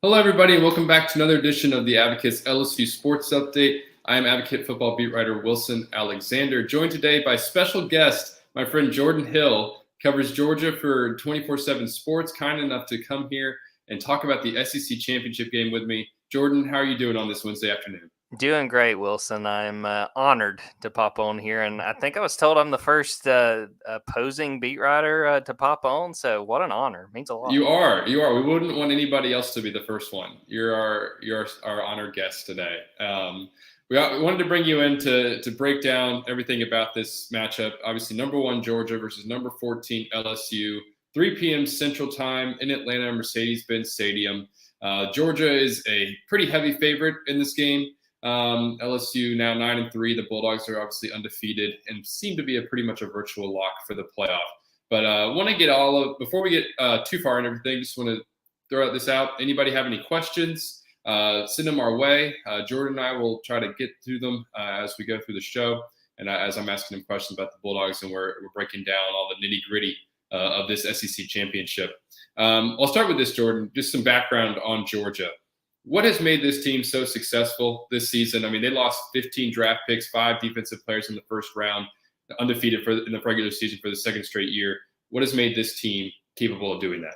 Hello, everybody, and welcome back to another edition of the Advocates LSU Sports Update. I am Advocate football beat writer Wilson Alexander, joined today by special guest, my friend Jordan Hill, covers Georgia for 24/7 Sports, kind enough to come here and talk about the SEC championship game with me. Jordan, how are you doing on this Wednesday afternoon? Doing great, Wilson. I'm honored to pop on here, and I think I was told I'm the first opposing beat writer to pop on. So, what an honor! Means a lot. You are. We wouldn't want anybody else to be the first one. You're our honored guest today. We wanted to bring you in to break down everything about this matchup. Obviously, number one Georgia versus number 14 LSU, 3 p.m. Central Time in Atlanta, Mercedes-Benz Stadium. Georgia is a pretty heavy favorite in this game. LSU now 9-3. The Bulldogs are obviously undefeated and seem to be pretty much a virtual lock for the playoff. But want to get before we get too far in everything, just want to throw this out. Anybody have any questions? Send them our way. Jordan and I will try to get through them as we go through the show, and as I'm asking them questions about the Bulldogs, and we're breaking down all the nitty gritty of this SEC championship. I'll start with this, Jordan. Just some background on Georgia. What has made this team so successful this season? I mean, they lost 15 draft picks, 5 defensive players in the first round, undefeated in the regular season for the second straight year. What has made this team capable of doing that?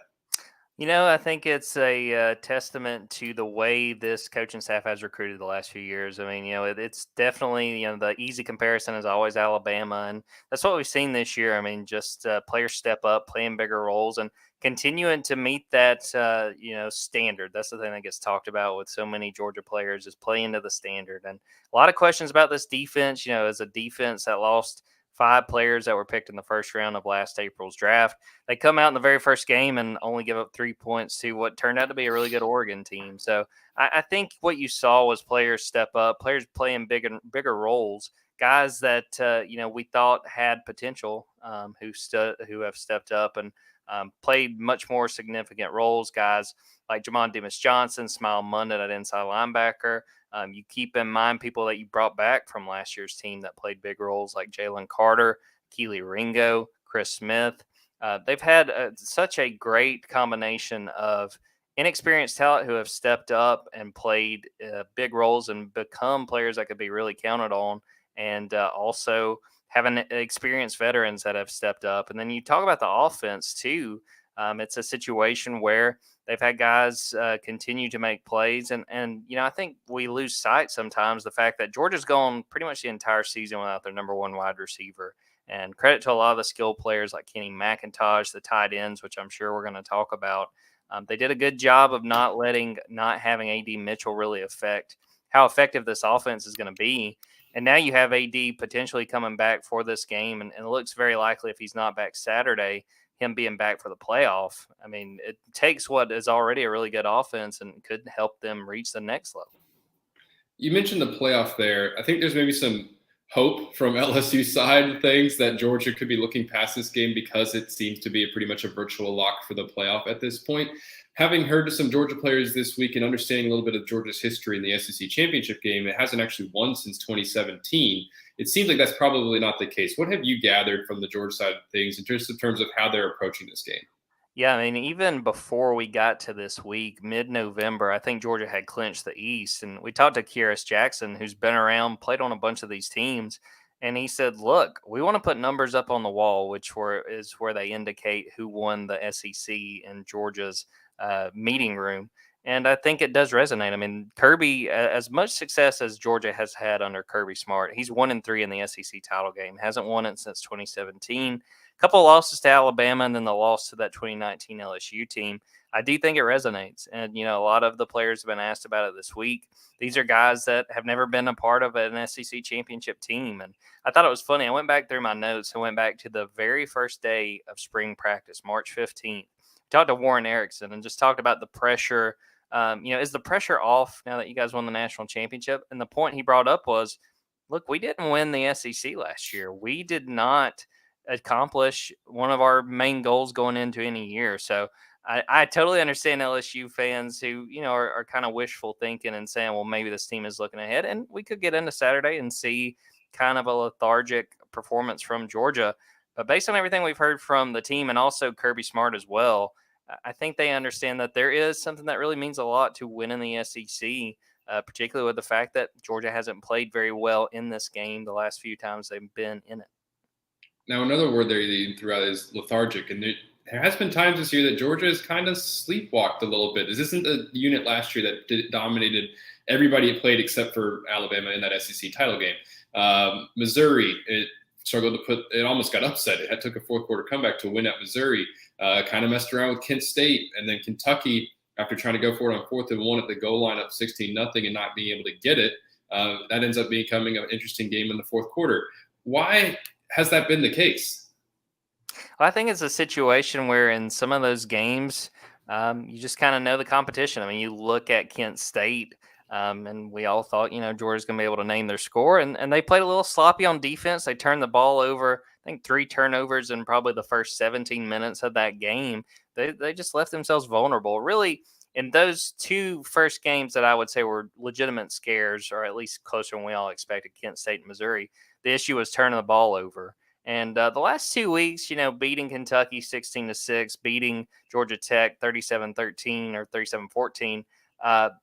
I think it's a testament to the way this coaching staff has recruited the last few years. I mean, it's definitely, the easy comparison is always Alabama. And that's what we've seen this year. I mean, just players step up, playing bigger roles, and continuing to meet that, standard. That's the thing that gets talked about with so many Georgia players is playing to the standard. And a lot of questions about this defense, as a defense that lost 5 players that were picked in the first round of last April's draft. They come out in the very first game and only give up 3 points to what turned out to be a really good Oregon team. So I think what you saw was players step up, players playing bigger roles, guys that we thought had potential, who have stepped up and played much more significant roles. Guys like Jamon Demas Johnson, Smile Mundt at inside linebacker. You keep in mind people that you brought back from last year's team that played big roles like Jalen Carter, Keely Ringo, Chris Smith. They've had such a great combination of inexperienced talent who have stepped up and played big roles and become players that could be really counted on, and also having experienced veterans that have stepped up. And then you talk about the offense too. It's a situation where they've had guys continue to make plays, and I think we lose sight sometimes the fact that Georgia's gone pretty much the entire season without their number one wide receiver. And credit to a lot of the skill players like Kenny McIntosh, the tight ends, which I'm sure we're going to talk about. They did a good job of not having AD Mitchell really affect how effective this offense is going to be. And now you have AD potentially coming back for this game, and it looks very likely if he's not back Saturday, him being back for the playoff. I mean, it takes what is already a really good offense and could help them reach the next level. You mentioned the playoff there. I think there's maybe some hope from LSU side of things that Georgia could be looking past this game because it seems to be pretty much a virtual lock for the playoff at this point. Having heard some Georgia players this week and understanding a little bit of Georgia's history in the SEC championship game, it hasn't actually won since 2017. It seems like that's probably not the case. What have you gathered from the Georgia side of things in terms of how they're approaching this game? Yeah, I mean, even before we got to this week, mid-November, I think Georgia had clinched the East. And we talked to Kyrus Jackson, who's been around, played on a bunch of these teams. And he said, look, we want to put numbers up on the wall, is where they indicate who won the SEC in Georgia's meeting room. And I think it does resonate. I mean, Kirby, as much success as Georgia has had under Kirby Smart, he's 1-3 in the SEC title game, hasn't won it since 2017. Couple of losses to Alabama and then the loss to that 2019 LSU team. I do think it resonates. And, a lot of the players have been asked about it this week. These are guys that have never been a part of an SEC championship team. And I thought it was funny. I went back through my notes and went back to the very first day of spring practice, March 15th. Talked to Warren Erickson and just talked about the pressure. Is the pressure off now that you guys won the national championship? And the point he brought up was, look, we didn't win the SEC last year. We did not accomplish one of our main goals going into any year. So I totally understand LSU fans who, are kind of wishful thinking and saying, well, maybe this team is looking ahead. And we could get into Saturday and see kind of a lethargic performance from Georgia. But based on everything we've heard from the team and also Kirby Smart as well, I think they understand that there is something that really means a lot to winning the SEC, particularly with the fact that Georgia hasn't played very well in this game the last few times they've been in it. Now, another word there you threw out is lethargic, and there has been times this year that Georgia has kind of sleepwalked a little bit. This isn't the unit last year that dominated everybody it played except for Alabama in that SEC title game. Missouri, it struggled to put. It almost got upset. It took a fourth quarter comeback to win at Missouri. Kind of messed around with Kent State, and then Kentucky, after trying to go for it on 4th and 1 at the goal line up 16-0 and not being able to get it, that ends up becoming an interesting game in the fourth quarter. Why has that been the case? Well, I think it's a situation where in some of those games, you just kind of know the competition. I mean, you look at Kent State, and we all thought, Georgia's going to be able to name their score, and they played a little sloppy on defense. They turned the ball over, I think 3 turnovers in probably the first 17 minutes of that game. They just left themselves vulnerable. Really, in those 2 first games that I would say were legitimate scares, or at least closer than we all expected, Kent State and Missouri, the issue was turning the ball over. And the last 2 weeks, beating Kentucky 16-6, beating Georgia Tech 37-13 or 37-14,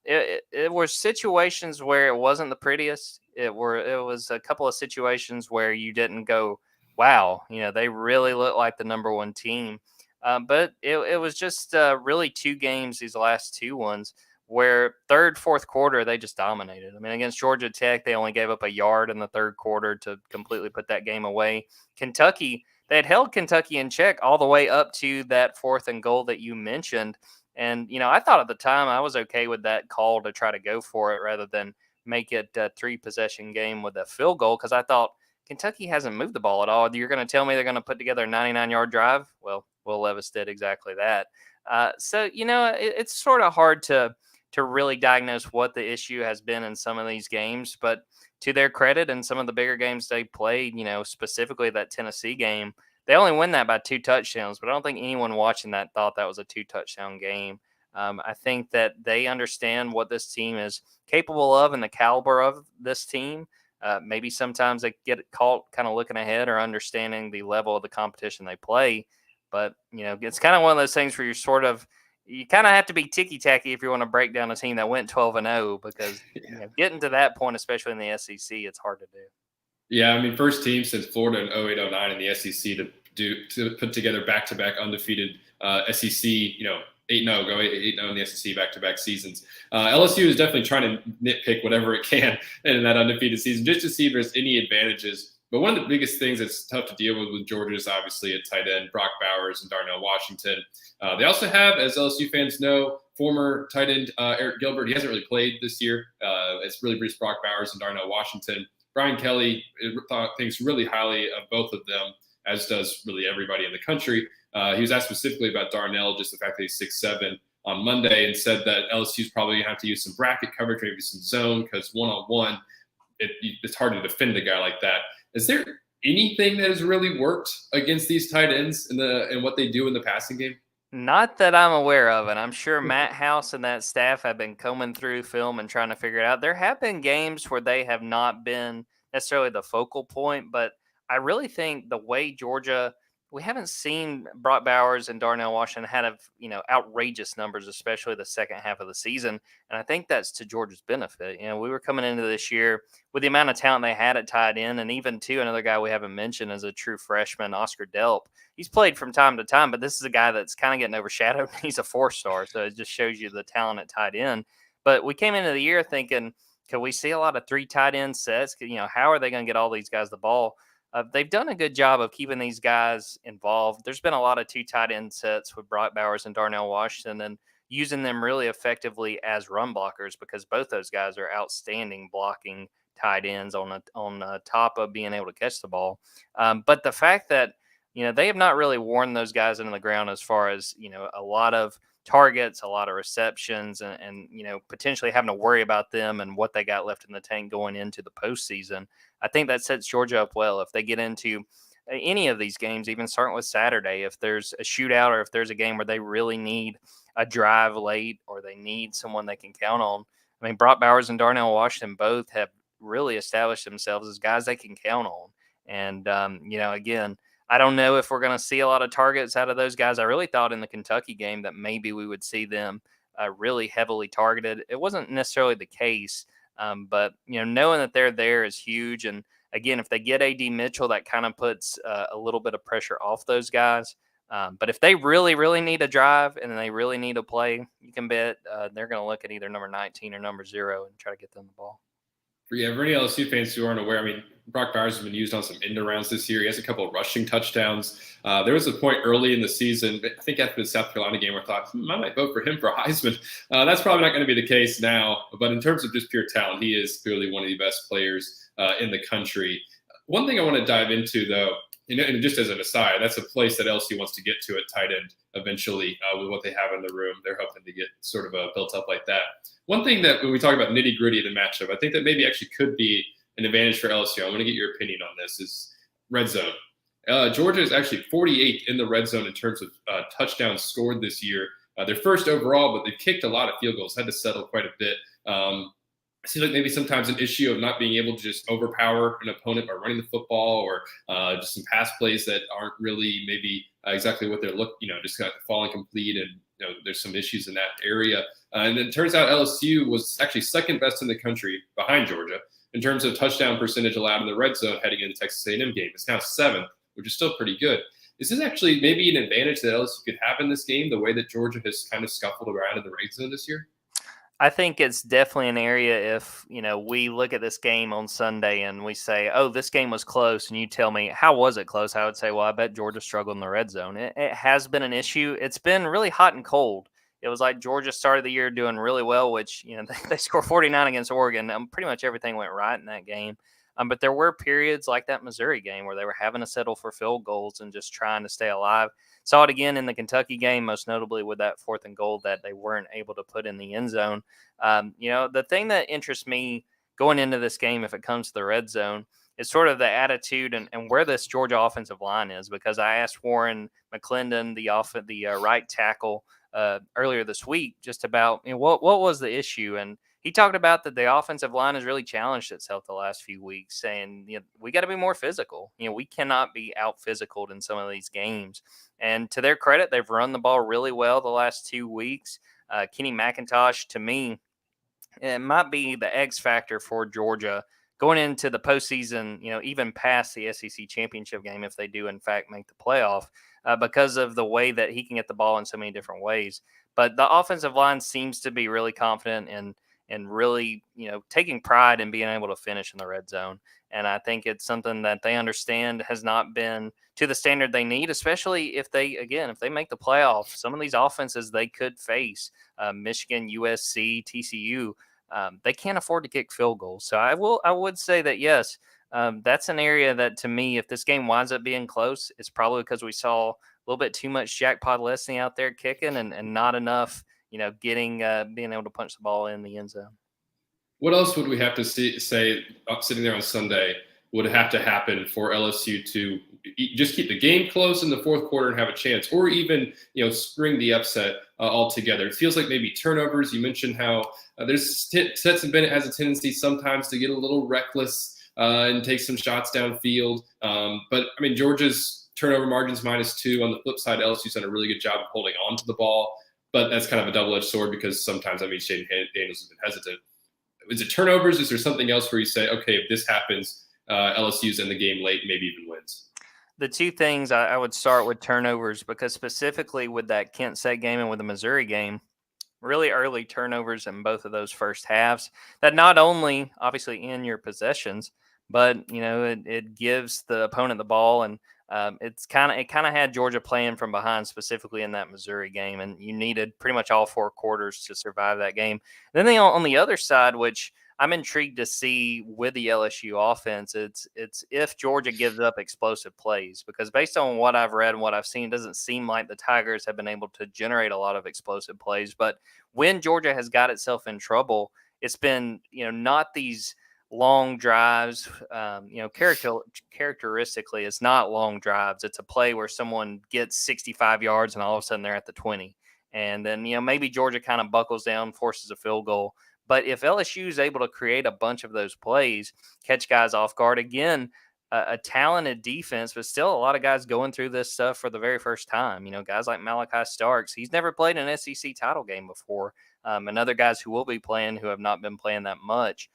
it were situations where it wasn't the prettiest. It was a couple of situations where you didn't go, wow, they really look like the number 1 team. But it was just really 2 games, these last 2 ones, where third, fourth quarter, they just dominated. I mean, against Georgia Tech, they only gave up a yard in the third quarter to completely put that game away. Kentucky, they had held Kentucky in check all the way up to that 4th and goal that you mentioned. And, I thought at the time I was okay with that call to try to go for it rather than make it a 3-possession game with a field goal, because I thought Kentucky hasn't moved the ball at all. You're going to tell me they're going to put together a 99-yard drive? Well, Will Levis did exactly that. So, it's sort of hard to really diagnose what the issue has been in some of these games. But to their credit, in some of the bigger games they played, specifically that Tennessee game, they only win that by 2 touchdowns. But I don't think anyone watching that thought that was a 2-touchdown game. I think that they understand what this team is capable of and the caliber of this team. Maybe sometimes they get caught kind of looking ahead or understanding the level of the competition they play. But, it's kind of one of those things where you kind of have to be ticky-tacky if you want to break down a team that went 12-0, because getting to that point, especially in the SEC, it's hard to do. Yeah, I mean, first team since Florida in 08-09 in the SEC to put together back-to-back undefeated SEC, 8-0, go 8-0 in the SEC back-to-back seasons. LSU is definitely trying to nitpick whatever it can in that undefeated season just to see if there's any advantages. But one of the biggest things that's tough to deal with Georgia is obviously at tight end, Brock Bowers and Darnell Washington. They also have, as LSU fans know, former tight end Eric Gilbert. He hasn't really played this year. It's really Bruce Brock Bowers and Darnell Washington. Brian Kelly thinks really highly of both of them, as does really everybody in the country. He was asked specifically about Darnell, just the fact that he's 6'7", on Monday, and said that LSU's probably going to have to use some bracket coverage, maybe some zone, because one-on-one, it's hard to defend a guy like that. Is there anything that has really worked against these tight ends in what they do in the passing game? Not that I'm aware of, and I'm sure Matt House and that staff have been combing through film and trying to figure it out. There have been games where they have not been necessarily the focal point, but I really think the way Georgia, we haven't seen Brock Bowers and Darnell Washington have, outrageous numbers, especially the second half of the season. And I think that's to Georgia's benefit. We were coming into this year with the amount of talent they had at tight end, and even too, another guy we haven't mentioned as a true freshman, Oscar Delp. He's played from time to time, but this is a guy that's kind of getting overshadowed. He's a 4-star, so it just shows you the talent at tight end. But we came into the year thinking, can we see a lot of 3 tight end sets? How are they going to get all these guys the ball? They've done a good job of keeping these guys involved. There's been a lot of 2 tight end sets with Brock Bowers and Darnell Washington, and using them really effectively as run blockers, because both those guys are outstanding blocking tight ends on top of being able to catch the ball. But the fact that they have not really worn those guys into the ground as far as, a lot of targets, a lot of receptions, and potentially having to worry about them and what they got left in the tank going into the postseason. I think that sets Georgia up well if they get into any of these games, even starting with Saturday. If there's a shootout or if there's a game where they really need a drive late or they need someone they can count on. I mean, Brock Bowers and Darnell Washington both have really established themselves as guys they can count on. And, again, I don't know if we're going to see a lot of targets out of those guys. I really thought in the Kentucky game that maybe we would see them really heavily targeted. It wasn't necessarily the case, but knowing that they're there is huge. And again, if they get AD Mitchell, that kind of puts a little bit of pressure off those guys. But if they really, really need a drive and they really need a play, you can bet they're going to look at either number 19 or number 0 and try to get them the ball. For any LSU fans who aren't aware, I mean, Brock Bowers has been used on some end rounds this year. He has a couple of rushing touchdowns. There was a point early in the season, I think after the South Carolina game, where I thought, I might vote for him for Heisman. That's probably not going to be the case now. But in terms of just pure talent, he is clearly one of the best players in the country. One thing I want to dive into, though, and just as an aside, that's a place that LSU wants to get to at tight end eventually with what they have in the room. They're hoping to get sort of built up like that. One thing that when we talk about nitty gritty of the matchup, I think that maybe actually could be an advantage for LSU. I want to get your opinion on this. Is red zone. Georgia is actually 48th in the red zone in terms of touchdowns scored this year. They're first overall, but they've kicked a lot of field goals, had to settle quite a bit. It seems like maybe sometimes an issue of not being able to just overpower an opponent by running the football, or just some pass plays that aren't really maybe exactly what they're looking, just kind of falling complete, and there's some issues in that area. And it turns out LSU was actually second best in the country behind Georgia in terms of touchdown percentage allowed in the red zone heading into the Texas A&M game. It's now 7th, which is still pretty good. Is this actually maybe an advantage that LSU could have in this game, the way that Georgia has kind of scuffled around in the red zone this year? I think it's definitely an area if, we look at this game on Sunday and we say, oh, this game was close, and you tell me, how was it close? I would say, well, I bet Georgia struggled in the red zone. It has been an issue. It's been really hot and cold. It was like Georgia started the year doing really well, which, they scored 49 against Oregon. Pretty much everything went right in that game. But there were periods like that Missouri game where they were having to settle for field goals and just trying to stay alive. Saw it again in the Kentucky game, most notably with that 4th and goal that they weren't able to put in the end zone. The thing that interests me going into this game, if it comes to the red zone, is sort of the attitude and where this Georgia offensive line is, because I asked Warren McClendon, the right tackle, earlier this week, just about what was the issue, and he talked about that the offensive line has really challenged itself the last few weeks, saying we got to be more physical. We cannot be out physicaled in some of these games. And to their credit, they've run the ball really well the last 2 weeks. Kenny McIntosh, to me, it might be the X factor for Georgia going into the postseason, even past the SEC championship game, if they do in fact make the playoff, because of the way that he can get the ball in so many different ways. But the offensive line seems to be really confident and really, taking pride in being able to finish in the red zone. And I think it's something that they understand has not been to the standard they need, especially if they make the playoffs. Some of these offenses they could face, Michigan, USC, TCU, they can't afford to kick field goals. So I would say that, yes, that's an area that, to me, if this game winds up being close, it's probably because we saw a little bit too much Jack Podlesny out there kicking and not enough, being able to punch the ball in the end zone. What else would we have to say sitting there on Sunday would have to happen for LSU to just keep the game close in the fourth quarter and have a chance, or even spring the upset altogether? It feels like maybe turnovers. You mentioned how Stetson Bennett has a tendency sometimes to get a little reckless and take some shots downfield. But I mean, Georgia's turnover margin's -2. On the flip side, LSU's done a really good job of holding on to the ball, but that's kind of a double-edged sword because sometimes Shaden Daniels has been hesitant. Is it turnovers? Is there something else where you say, okay, if this happens, LSU's in the game late, maybe even wins? The two things I would start with turnovers, because specifically with that Kent State game and with the Missouri game, really early turnovers in both of those first halves that not only obviously in your possessions, but it gives the opponent the ball, and it kind of had Georgia playing from behind, specifically in that Missouri game, and you needed pretty much all 4 quarters to survive that game. And then on the other side, which I'm intrigued to see with the LSU offense, it's if Georgia gives up explosive plays, because based on what I've read and what I've seen, it doesn't seem like the Tigers have been able to generate a lot of explosive plays. But when Georgia has got itself in trouble, it's been not these long drives. Characteristically, it's not long drives. It's a play where someone gets 65 yards and all of a sudden they're at the 20. And then, maybe Georgia kind of buckles down, forces a field goal. But if LSU is able to create a bunch of those plays, catch guys off guard, again, a talented defense, but still a lot of guys going through this stuff for the very first time. You know, guys like Malachi Starks, he's never played an SEC title game before, and other guys who will be playing who have not been playing that much.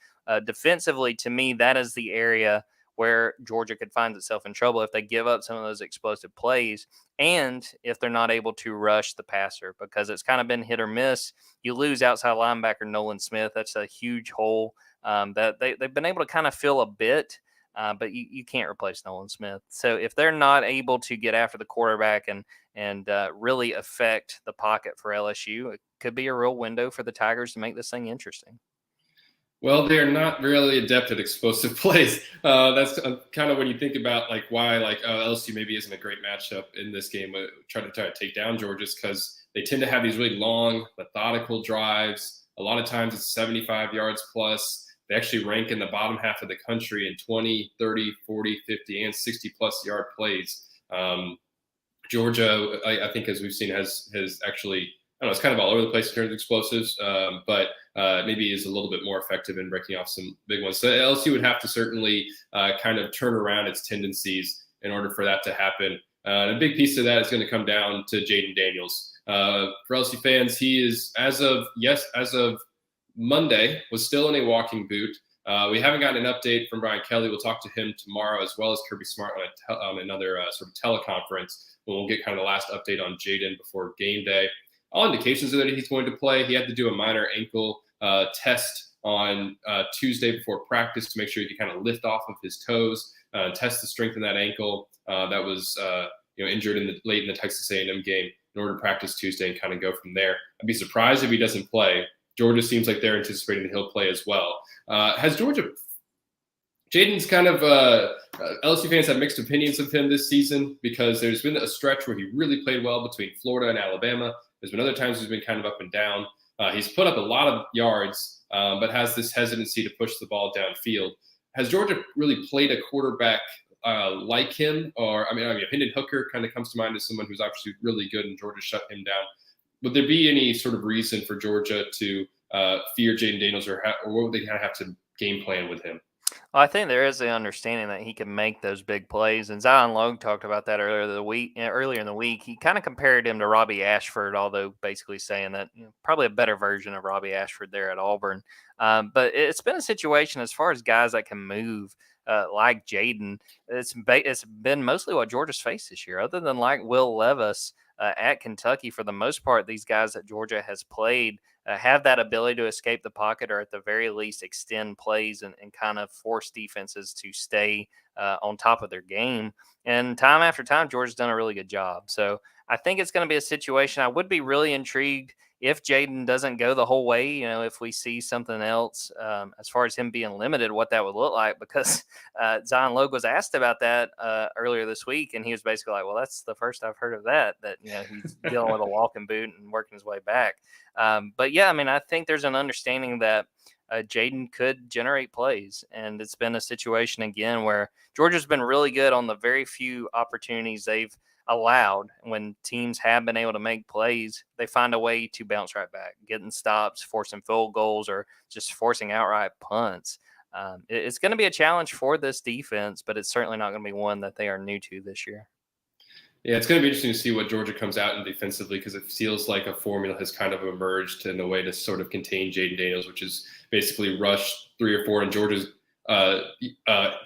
Defensively, to me, that is the area where Georgia could find itself in trouble if they give up some of those explosive plays and if they're not able to rush the passer, because it's kind of been hit or miss. You lose outside linebacker Nolan Smith. That's a huge hole that they've been able to kind of fill a bit. But you can't replace Nolan Smith. So if they're not able to get after the quarterback and really affect the pocket for LSU, it could be a real window for the Tigers to make this thing interesting. Well, they're not really adept at explosive plays. That's kind of when you think about like why like LSU maybe isn't a great matchup in this game. Try to take down Georgia's because they tend to have these really long, methodical drives. A lot of times it's 75 yards plus. They actually rank in the bottom half of the country in 20, 30, 40, 50, and 60 plus yard plays. Georgia, I think, as we've seen, has actually, I don't know, it's kind of all over the place in terms of explosives, but maybe is a little bit more effective in breaking off some big ones. So LSU would have to certainly kind of turn around its tendencies in order for that to happen. And a big piece of that is going to come down to Jaden Daniels. For LSU fans, he is, as of Monday, was still in a walking boot. We haven't gotten an update from Brian Kelly. We'll talk to him tomorrow, as well as Kirby Smart on another sort of teleconference. We'll get kind of the last update on Jaden before game day. All indications are that he's going to play. He had to do a minor ankle test on Tuesday before practice to make sure he could kind of lift off of his toes, test the strength in that ankle that was injured late in the Texas A&M game in order to practice Tuesday and kind of go from there. I'd be surprised if he doesn't play. Georgia seems like they're anticipating that he'll play as well. Has Georgia – Jaden's kind of LSU fans have mixed opinions of him this season because there's been a stretch where he really played well between Florida and Alabama. There's been other times he's been kind of up and down. He's put up a lot of yards, but has this hesitancy to push the ball downfield. Has Georgia really played a quarterback like him? Or, I mean, Hendon Hooker kind of comes to mind as someone who's obviously really good, and Georgia shut him down. Would there be any sort of reason for Georgia to fear Jaden Daniels, or what would they kind of have to game plan with him? Well, I think there is the understanding that he can make those big plays, and Zion Logue talked about that earlier in the week. He kind of compared him to Robbie Ashford, although basically saying that probably a better version of Robbie Ashford there at Auburn. But it's been a situation as far as guys that can move like Jaden. It's been mostly what Georgia's faced this year, other than like Will Levis at Kentucky. For the most part, these guys that Georgia has played have that ability to escape the pocket, or at the very least extend plays and kind of force defenses to stay on top of their game. And time after time, Georgia's done a really good job. So I think it's going to be a situation. I would be really intrigued if Jaden doesn't go the whole way, if we see something else as far as him being limited, what that would look like, because Zion Logue was asked about that earlier this week, and he was basically like, well, that's the first I've heard of that he's dealing with a walking boot and working his way back. But yeah, I mean, I think there's an understanding that Jaden could generate plays, and it's been a situation again where Georgia's been really good on the very few opportunities they've allowed. When teams have been able to make plays, they find a way to bounce right back, getting stops, forcing field goals, or just forcing outright punts. It's going to be a challenge for this defense, but it's certainly not going to be one that they are new to this year. Yeah, it's going to be interesting to see what Georgia comes out in defensively, because it feels like a formula has kind of emerged in a way to sort of contain Jaden Daniels, which is basically rush 3 or 4, and Georgia's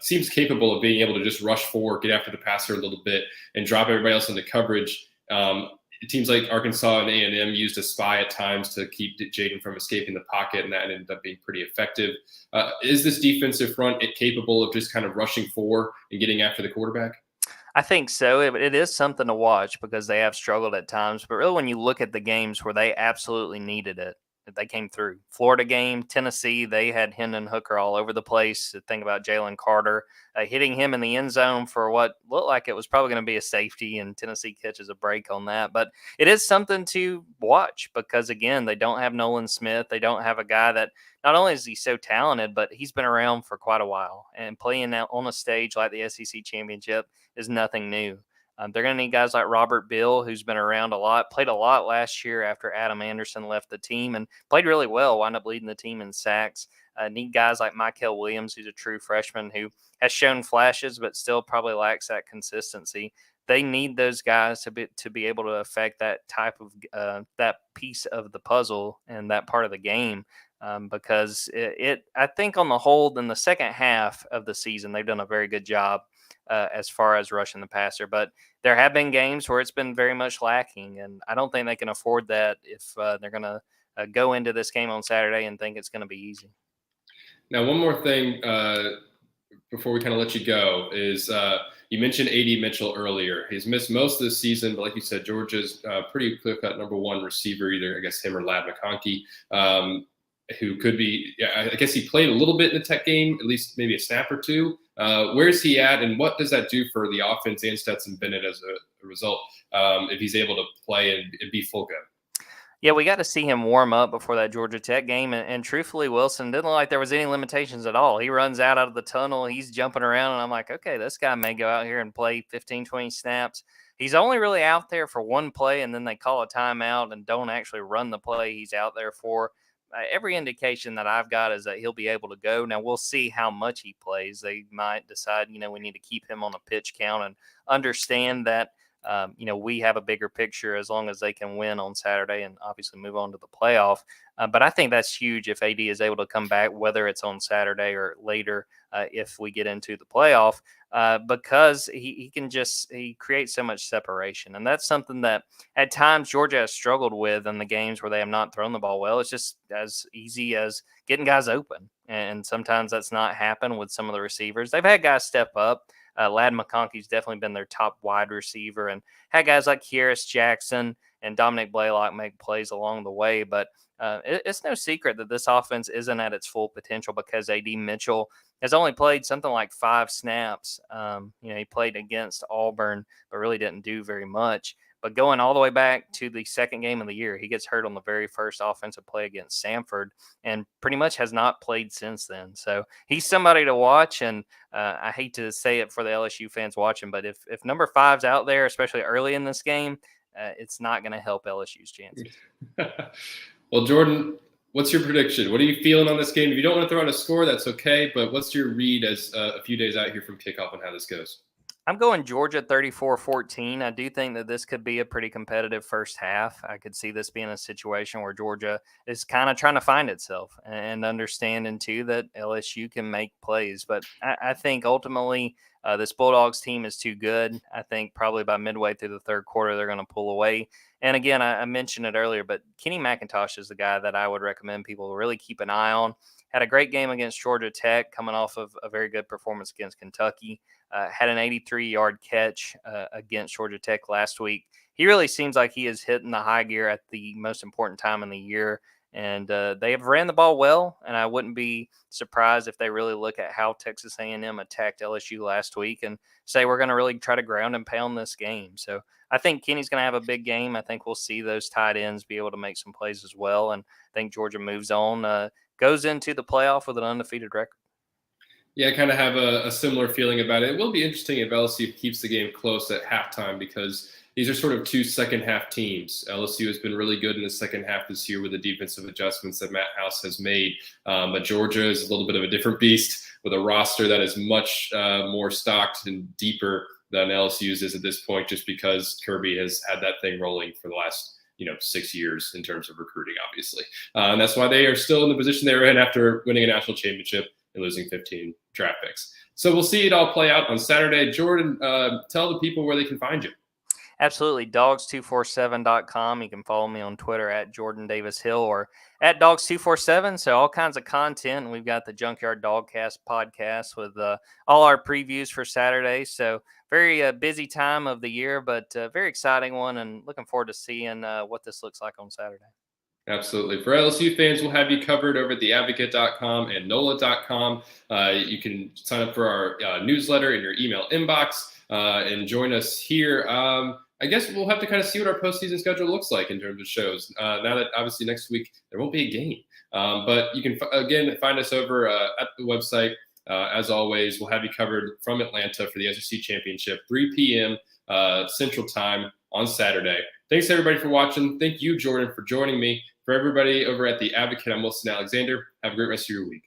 seems capable of being able to just rush 4, get after the passer a little bit, and drop everybody else into coverage. Teams like Arkansas and A&M used a spy at times to keep Jaden from escaping the pocket, and that ended up being pretty effective. Is this defensive front capable of just kind of rushing 4 and getting after the quarterback? I think so. It is something to watch because they have struggled at times. But really, when you look at the games where they absolutely needed it, they came through. Florida game, Tennessee, they had Hendon Hooker all over the place. Think about Jalen Carter hitting him in the end zone for what looked like it was probably going to be a safety, and Tennessee catches a break on that. But it is something to watch because, again, they don't have Nolan Smith. They don't have a guy that not only is he so talented, but he's been around for quite a while. And playing out on a stage like the SEC Championship is nothing new. They're going to need guys like Robert Bill, who's been around a lot, played a lot last year after Adam Anderson left the team and played really well, wound up leading the team in sacks. Need guys like Michael Williams, who's a true freshman who has shown flashes, but still probably lacks that consistency. They need those guys to be able to affect that type of that piece of the puzzle and that part of the game. Because I think on the whole, in the second half of the season, they've done a very good job as far as rushing the passer. But there have been games where it's been very much lacking, and I don't think they can afford that if they're going to go into this game on Saturday and think it's going to be easy. Now, one more thing before we kind of let you go is you mentioned A.D. Mitchell earlier. He's missed most of the season, but like you said, Georgia's pretty clear-cut number one receiver, either I guess him or Ladd McConkey, who could be. Yeah, I guess he played a little bit in the Tech game, at least maybe a snap or two. Where's he at, and what does that do for the offense and Stetson Bennett as a result if he's able to play and be full go? Yeah, we got to see him warm up before that Georgia Tech game. And truthfully, Wilson didn't look like there was any limitations at all. He runs out of the tunnel. He's jumping around. And I'm like, okay, this guy may go out here and play 15, 20 snaps. He's only really out there for one play, and then they call a timeout and don't actually run the play he's out there for. Every indication that I've got is that he'll be able to go. Now, we'll see how much he plays. They might decide, we need to keep him on a pitch count and understand that we have a bigger picture as long as they can win on Saturday and obviously move on to the playoff. But I think that's huge if AD is able to come back, whether it's on Saturday or later if we get into the playoff, because he creates so much separation. And that's something that at times Georgia has struggled with in the games where they have not thrown the ball well. It's just as easy as getting guys open. And sometimes that's not happened with some of the receivers. They've had guys step up. Ladd McConkey's definitely been their top wide receiver and had guys like Kieris Jackson and Dominic Blaylock make plays along the way. But it's no secret that this offense isn't at its full potential because A.D. Mitchell has only played something like 5 snaps. He played against Auburn, but really didn't do very much. But going all the way back to the second game of the year, he gets hurt on the very first offensive play against Samford and pretty much has not played since then. So he's somebody to watch. And I hate to say it for the LSU fans watching, but if number 5's out there, especially early in this game, it's not going to help LSU's chances. Well, Jordan, what's your prediction? What are you feeling on this game? If you don't want to throw out a score, that's okay. But what's your read as a few days out here from kickoff on how this goes? I'm going Georgia 34-14. I do think that this could be a pretty competitive first half. I could see this being a situation where Georgia is kind of trying to find itself and understanding, too, that LSU can make plays. But I think ultimately this Bulldogs team is too good. I think probably by midway through the third quarter, they're going to pull away. And again, I mentioned it earlier, but Kenny McIntosh is the guy that I would recommend people really keep an eye on. Had a great game against Georgia Tech, coming off of a very good performance against Kentucky. Had an 83-yard catch against Georgia Tech last week. He really seems like he is hitting the high gear at the most important time in the year. And they have ran the ball well, and I wouldn't be surprised if they really look at how Texas A&M attacked LSU last week and say we're going to really try to ground and pound this game. So I think Kenny's going to have a big game. I think we'll see those tight ends be able to make some plays as well, and I think Georgia moves on, goes into the playoff with an undefeated record. Yeah, I kind of have a similar feeling about it. It will be interesting if LSU keeps the game close at halftime because these are sort of two second-half teams. LSU has been really good in the second half this year with the defensive adjustments that Matt House has made. But Georgia is a little bit of a different beast with a roster that is much more stocked and deeper than LSU's is at this point just because Kirby has had that thing rolling for the last 6 years in terms of recruiting, obviously. And that's why they are still in the position they were in after winning a national championship and losing 15 draft picks. So we'll see it all play out on Saturday. Jordan, tell the people where they can find you. Absolutely. Dawgs247.com. You can follow me on Twitter at Jordan Davis Hill or at Dawgs247. So all kinds of content. We've got the Junkyard Dogcast podcast with all our previews for Saturday. So very busy time of the year, but very exciting one and looking forward to seeing what this looks like on Saturday. Absolutely. For LSU fans, we'll have you covered over at theadvocate.com and NOLA.com. You can sign up for our newsletter in your email inbox and join us here. I guess we'll have to kind of see what our postseason schedule looks like in terms of shows. Now that obviously next week there won't be a game. But you can, again, find us over at the website, As always, we'll have you covered from Atlanta for the SEC Championship, 3 p.m. Central Time on Saturday. Thanks, everybody, for watching. Thank you, Jordan, for joining me. For everybody over at The Advocate, I'm Wilson Alexander. Have a great rest of your week.